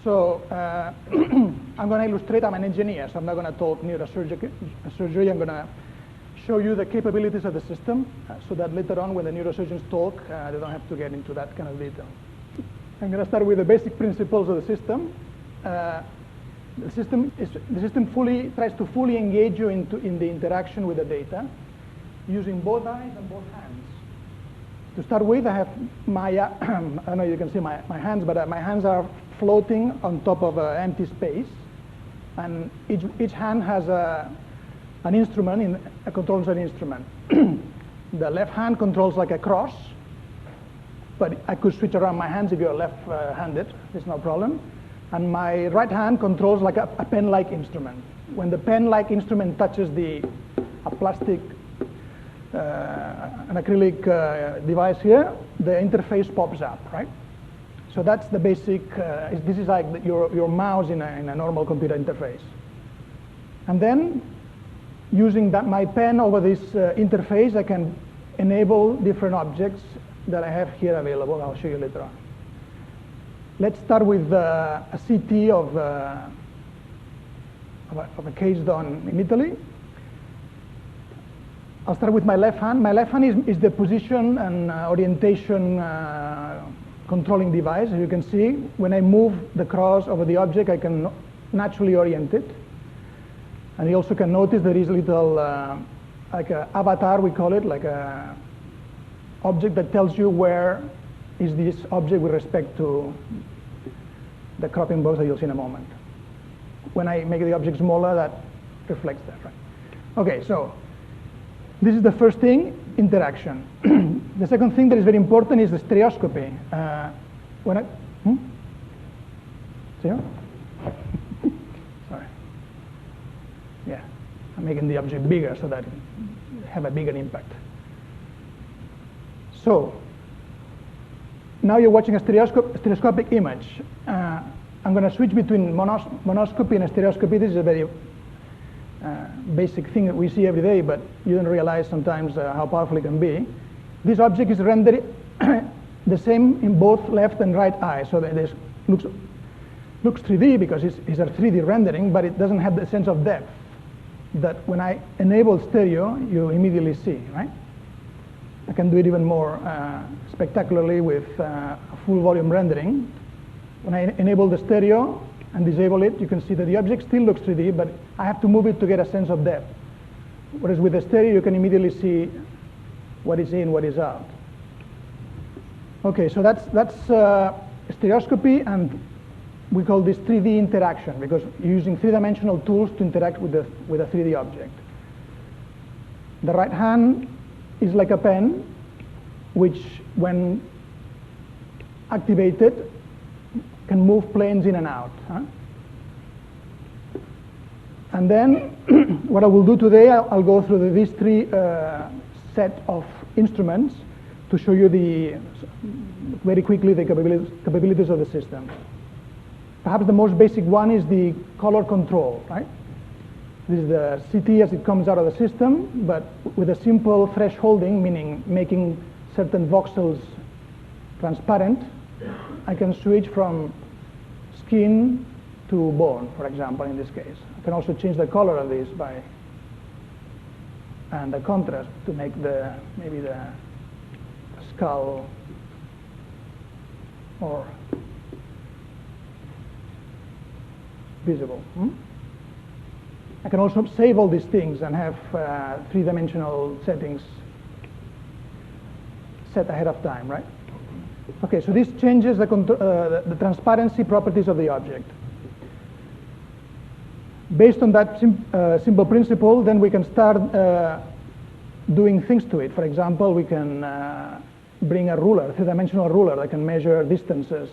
So I'm going to illustrate. I'm an engineer, so I'm not going to talk neurosurgery. I'm going to show you the capabilities of the system so that later on when the neurosurgeons talk, they don't have to get into that kind of detail. I'm going to start with the basic principles of the system. The system fully tries to fully engage you in the interaction with the data using both eyes and both hands. To start with, I have my, I don't know if you can see my hands, but my hands are floating on top of an empty space. And each hand has an instrument, controls an instrument. The left hand controls like a cross, but I could switch around my hands if you're left-handed, there's no problem. And my right hand controls like a pen-like instrument. When the pen-like instrument touches a plastic, an acrylic device here, the interface pops up, right? So that's the basic, this is like your mouse in a normal computer interface. And then, using my pen over this interface, I can enable different objects that I have here available. I'll show you later on. Let's start with a CT of a case done in Italy. I'll start with my left hand. My left hand is the position and orientation controlling device. As you can see, when I move the cross over the object, I can naturally orient it. And you also can notice there is a little, like an avatar, we call it, like a object that tells you where is this object with respect to the cropping box that you'll see in a moment. When I make the object smaller, that reflects that, right? Okay, so this is the first thing, interaction. The second thing that is very important is the stereoscopy. See? Sorry. Yeah, I'm making the object bigger so that it have a bigger impact. So now you're watching a stereoscopic image. I'm going to switch between monoscopy and stereoscopy. This is a very basic thing that we see every day, but you don't realize sometimes how powerful it can be. This object is rendered the same in both left and right eye. So this looks 3D because it's a 3D rendering, but it doesn't have the sense of depth that when I enable stereo, you immediately see, right? I can do it even more spectacularly with a full volume rendering. When I enable the stereo and disable it, you can see that the object still looks 3D, but I have to move it to get a sense of depth. Whereas with the stereo, you can immediately see what is in, what is out. Okay, so that's stereoscopy, and we call this 3D interaction because you're using three-dimensional tools to interact with a 3D object. The right hand is like a pen, which when activated can move planes in and out. And then what I will do today, I'll go through these three set of instruments to show you very quickly the capabilities of the system. Perhaps the most basic one is the color control, right? This is the CT as it comes out of the system, but with a simple thresholding, meaning making certain voxels transparent, I can switch from skin to bone, for example, in this case. I can also change the color of this and the contrast to make maybe the skull more visible. I can also save all these things and have three-dimensional settings set ahead of time, right? Okay, so this changes the transparency properties of the object. Based on that simple principle, then we can start doing things to it. For example, we can bring a ruler, a three-dimensional ruler that can measure distances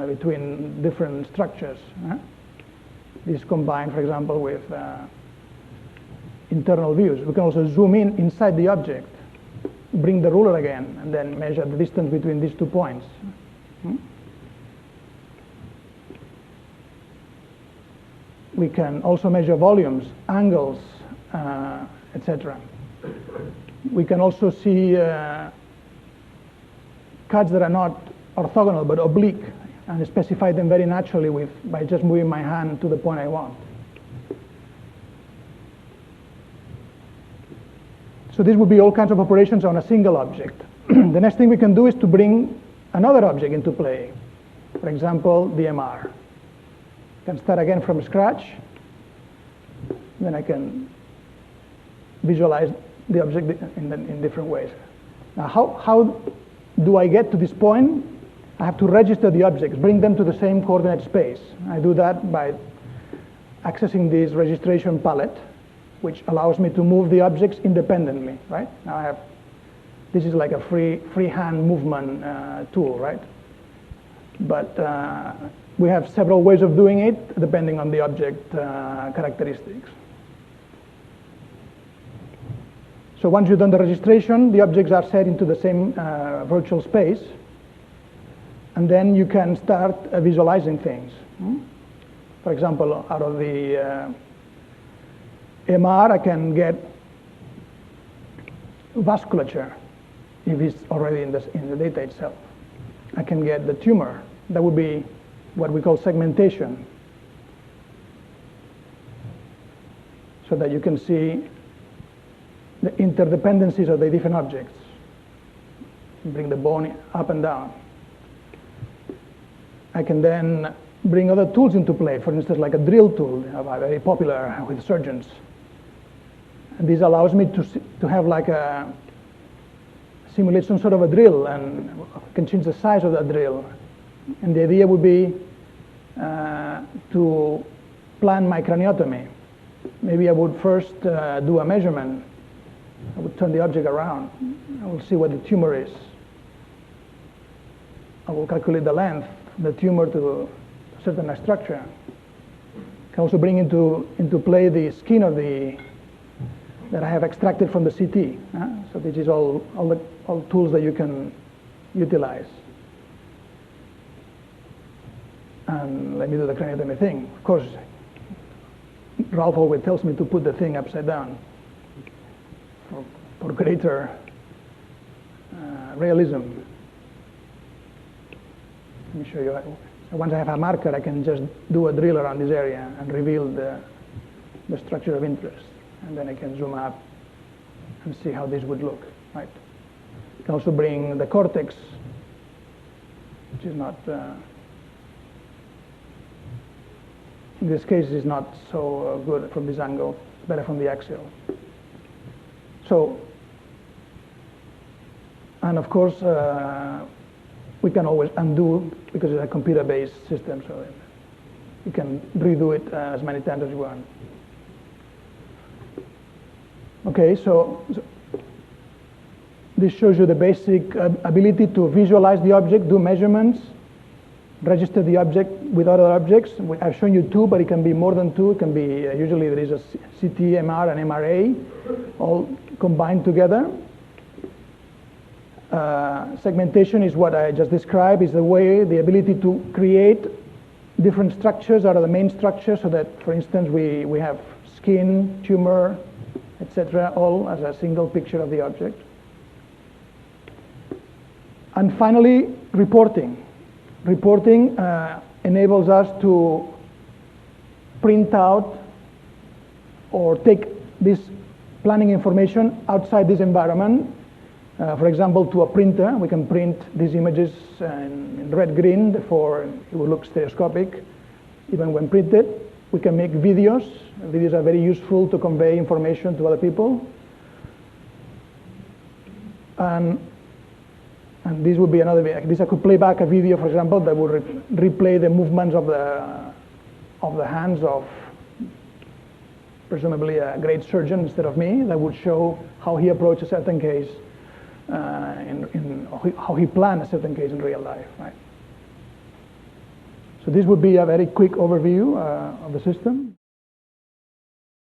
between different structures. These combine, for example, with internal views. We can also zoom in inside the object, bring the ruler again, and then measure the distance between these 2 points. We can also measure volumes, angles, etc. We can also see cuts that are not orthogonal but oblique. and specify them very naturally by just moving my hand to the point I want. So this would be all kinds of operations on a single object. The next thing we can do is to bring another object into play. For example, the MR. I can start again from scratch. Then I can visualize the object in different ways. Now, how do I get to this point? I have to register the objects, bring them to the same coordinate space. I do that by accessing this registration palette, which allows me to move the objects independently, right? Now this is like a freehand movement tool, right? But we have several ways of doing it depending on the object characteristics. So once you've done the registration, the objects are set into the same virtual space, and then you can start visualizing things. For example, out of the MR, I can get vasculature if it's already in the data itself. I can get the tumor. That would be what we call segmentation, so that you can see the interdependencies of the different objects. Bring the bone up and down. I can then bring other tools into play, for instance, like a drill tool, very popular with surgeons. And this allows me to have like simulate some sort of a drill, and can change the size of that drill. And the idea would be to plan my craniotomy. Maybe I would first do a measurement. I would turn the object around. I will see what the tumor is. I will calculate the length of the tumor to a certain structure. I can also bring into play the skin of that I have extracted from the CT. So this is all tools that you can utilize. And let me do the craniotomy thing. Of course, Ralph always tells me to put the thing upside down for greater realism. Let me show you. So once I have a marker, I can just do a drill around this area and reveal the structure of interest. And then I can zoom up and see how this would look, right? I can also bring the cortex, which is not, in this case, is not so good from this angle, better from the axial. So, and of course, we can always undo, because it's a computer-based system, so you can redo it as many times as you want. Okay, so this shows you the basic ability to visualize the object, do measurements, register the object with other objects. I've shown you two, but it can be more than two. It can be, usually there is a CT, MR, and MRA, all combined together. Segmentation is what I just described, is the ability to create different structures out of the main structure, so that, for instance, we have skin, tumor, etc., all as a single picture of the object. And finally, reporting. Reporting enables us to print out or take this planning information outside this environment. For example, to a printer, we can print these images in red-green, therefore it will look stereoscopic even when printed. We can make videos. Videos are very useful to convey information to other people. And this would be another way. This I could play back a video, for example, that would replay the movements of the hands of presumably a great surgeon instead of me. That would show how he approached a certain case, how he planned a certain case in real life, right? So this would be a very quick overview of the system.